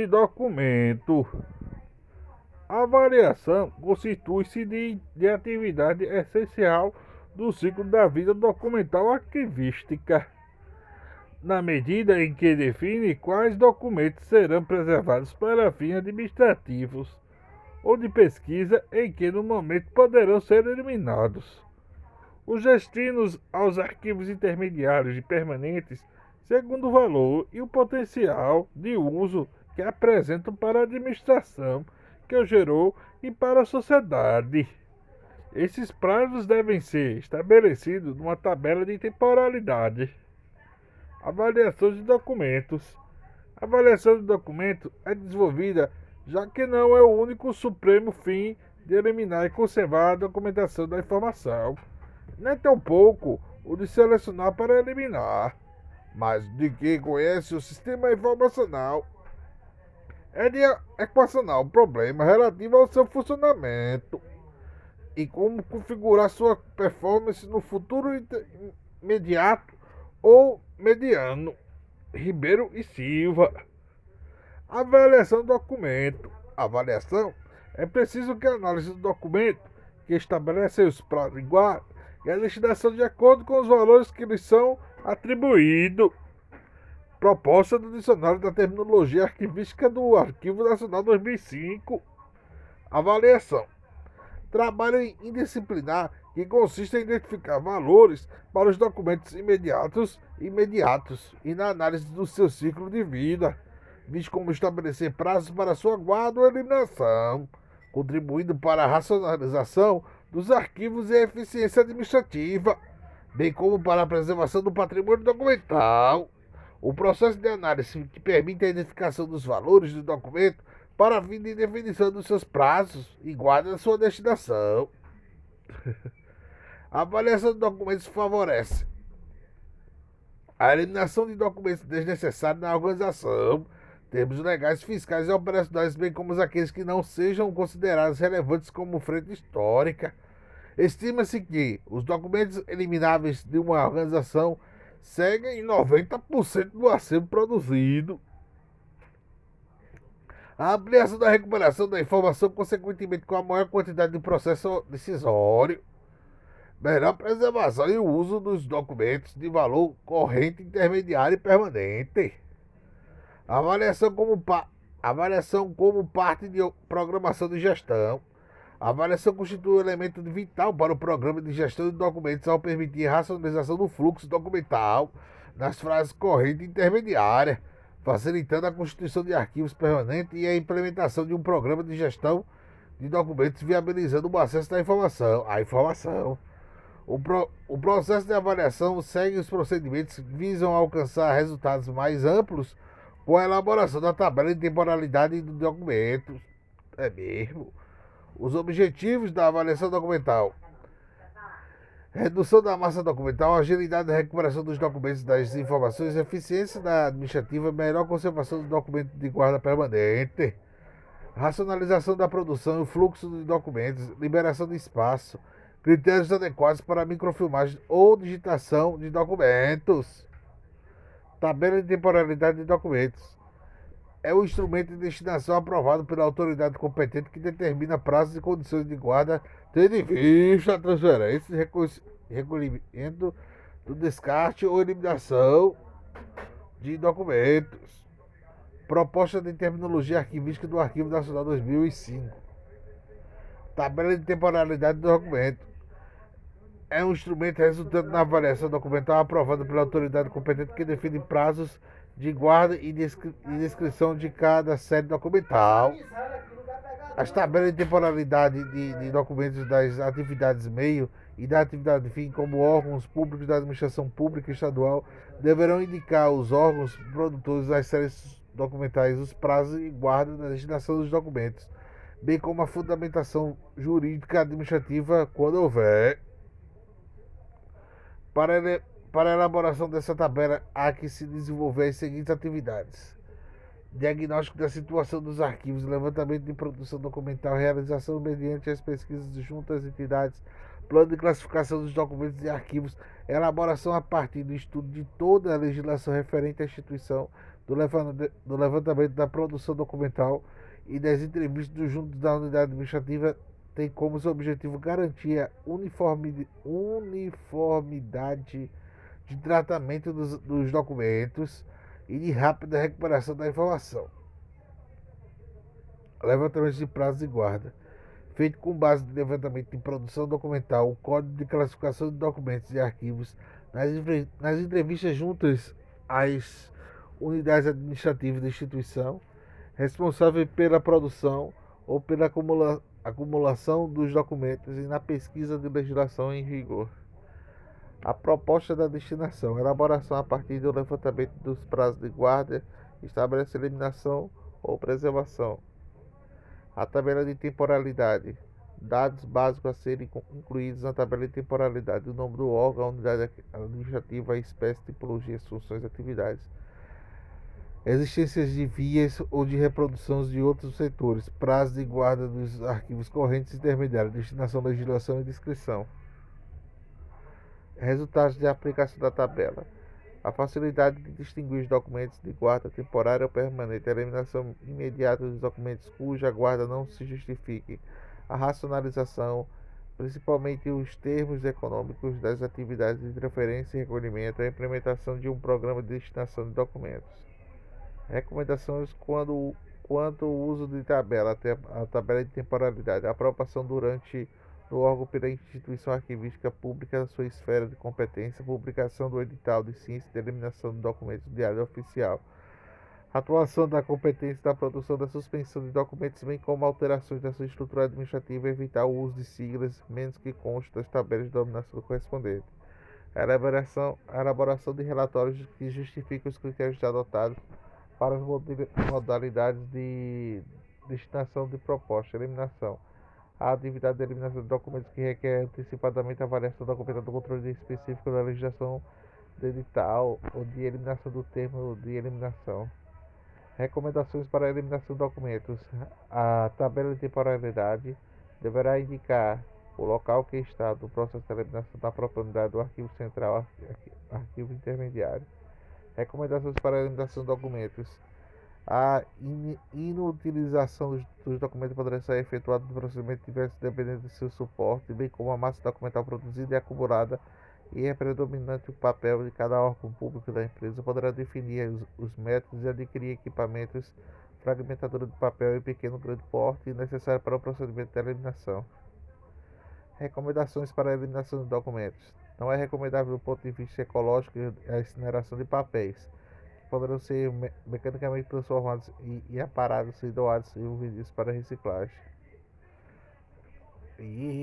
de documento. A avaliação constitui-se de atividade essencial do ciclo da vida documental arquivística, na medida em que define quais documentos serão preservados para fins administrativos ou de pesquisa em que no momento poderão ser eliminados. Os destinos aos arquivos intermediários e permanentes, segundo o valor e o potencial de uso que apresentam para a administração que o gerou e para a sociedade. Esses prazos devem ser estabelecidos numa tabela de temporalidade. Avaliação de documentos. A avaliação de documentos é desenvolvida já que não é o único supremo fim de eliminar e conservar a documentação da informação, nem tampouco o de selecionar para eliminar, mas de quem conhece o sistema informacional é de equacionar o problema relativo ao seu funcionamento e como configurar sua performance no futuro imediato ou mediano. Ribeiro e Silva. Avaliação do documento. Avaliação é preciso que a análise do documento, que estabelece os prazos iguais, e a destinação de acordo com os valores que lhes são atribuídos. Proposta do Dicionário da Terminologia Arquivística do Arquivo Nacional 2005. Avaliação. Trabalho indisciplinar que consiste em identificar valores para os documentos imediatos e na análise do seu ciclo de vida, visto como estabelecer prazos para sua guarda ou eliminação, contribuindo para a racionalização dos arquivos e a eficiência administrativa, bem como para a preservação do patrimônio documental. O processo de análise que permite a identificação dos valores do documento para fim de definição dos seus prazos e guarda da sua destinação. A avaliação de documentos favorece a eliminação de documentos desnecessários na organização, termos legais, fiscais e operacionais, bem como aqueles que não sejam considerados relevantes como frente histórica. Estima-se que os documentos elimináveis de uma organização seguem em 90% do acervo produzido. A ampliação da recuperação da informação, consequentemente com a maior quantidade de processo decisório, melhor preservação e uso dos documentos de valor corrente, intermediário e permanente. Avaliação como parte de programação de gestão. A avaliação constitui um elemento vital para o programa de gestão de documentos ao permitir a racionalização do fluxo documental nas fases corrente e intermediária, facilitando a constituição de arquivos permanentes e a implementação de um programa de gestão de documentos, viabilizando o acesso à informação. O processo de avaliação segue os procedimentos que visam alcançar resultados mais amplos com a elaboração da tabela de temporalidade do documento. É mesmo. Os objetivos da avaliação documental: redução da massa documental, agilidade da recuperação dos documentos e das informações, eficiência da administrativa, melhor conservação do documento de guarda permanente, racionalização da produção e fluxo de documentos, liberação de espaço, critérios adequados para microfilmagem ou digitação de documentos. Tabela de temporalidade de documentos. É o instrumento de destinação aprovado pela autoridade competente que determina prazos e condições de guarda, tendo em vista a transferência, recolhimento do descarte ou eliminação de documentos. Proposta de terminologia arquivística do Arquivo Nacional 2005. Tabela de temporalidade do documento. É um instrumento resultante na avaliação documental aprovado pela autoridade competente que define prazos de guarda e descrição de cada série documental. As tabelas de temporalidade de documentos das atividades meio e da atividade fim, como órgãos públicos da administração pública estadual, deverão indicar aos órgãos produtores das séries documentais os prazos e guarda da destinação dos documentos, bem como a fundamentação jurídica administrativa quando houver. Para a elaboração dessa tabela, há que se desenvolver as seguintes atividades: diagnóstico da situação dos arquivos, levantamento de produção documental, realização mediante as pesquisas junto às entidades, plano de classificação dos documentos e arquivos, elaboração a partir do estudo de toda a legislação referente à instituição, do levantamento da produção documental e das entrevistas dos juntos da unidade administrativa tem como seu objetivo garantir a uniformidade de tratamento dos documentos e de rápida recuperação da informação. Levantamento de prazos de guarda. Feito com base no levantamento de produção documental, o código de classificação de documentos e arquivos nas entrevistas juntas às unidades administrativas da instituição, responsável pela produção ou pela acumulação dos documentos e na pesquisa de legislação em vigor. A proposta da destinação, elaboração a partir do levantamento dos prazos de guarda, estabelece eliminação ou preservação. A tabela de temporalidade. Dados básicos a serem incluídos na tabela de temporalidade: o nome do órgão, a unidade administrativa, a espécie, tipologia, funções e atividades. Existências de vias ou de reprodução de outros setores, prazo de guarda dos arquivos correntes intermediários, destinação, legislação e descrição. Resultados de aplicação da tabela. A facilidade de distinguir os documentos de guarda temporária ou permanente, a eliminação imediata dos documentos cuja guarda não se justifique, a racionalização, principalmente os termos econômicos das atividades de transferência e recolhimento, a implementação de um programa de destinação de documentos. Recomendações quanto ao uso de tabela, a tabela de temporalidade, a aprovação durante do órgão pela instituição arquivística pública na sua esfera de competência, publicação do edital de ciência de eliminação de documentos do Diário Oficial, atuação da competência da produção da suspensão de documentos, bem como alterações da sua estrutura administrativa, evitar o uso de siglas, menos que conste das tabelas de denominação correspondente, a elaboração de relatórios que justificam os critérios adotados para as modalidades de destinação de proposta, eliminação. A atividade de eliminação de documentos que requer antecipadamente a avaliação documental do controle específico da legislação de edital ou de eliminação do termo de eliminação. Recomendações para a eliminação de documentos. A tabela de temporalidade deverá indicar o local que está do processo de eliminação da própria unidade do arquivo central, arquivo intermediário. Recomendações para a eliminação de documentos. A inutilização dos documentos poderá ser efetuada no procedimento diverso dependendo do seu suporte, bem como a massa documental produzida e acumulada e é predominante o papel de cada órgão público da empresa, poderá definir os métodos e adquirir equipamentos fragmentadores de papel em pequeno ou grande porte necessários para o procedimento de eliminação. Recomendações para a eliminação de documentos. Não é recomendável do ponto de vista ecológico a incineração de papéis, poderão ser mecanicamente transformados e aparados e doados e vendidos para reciclagem. E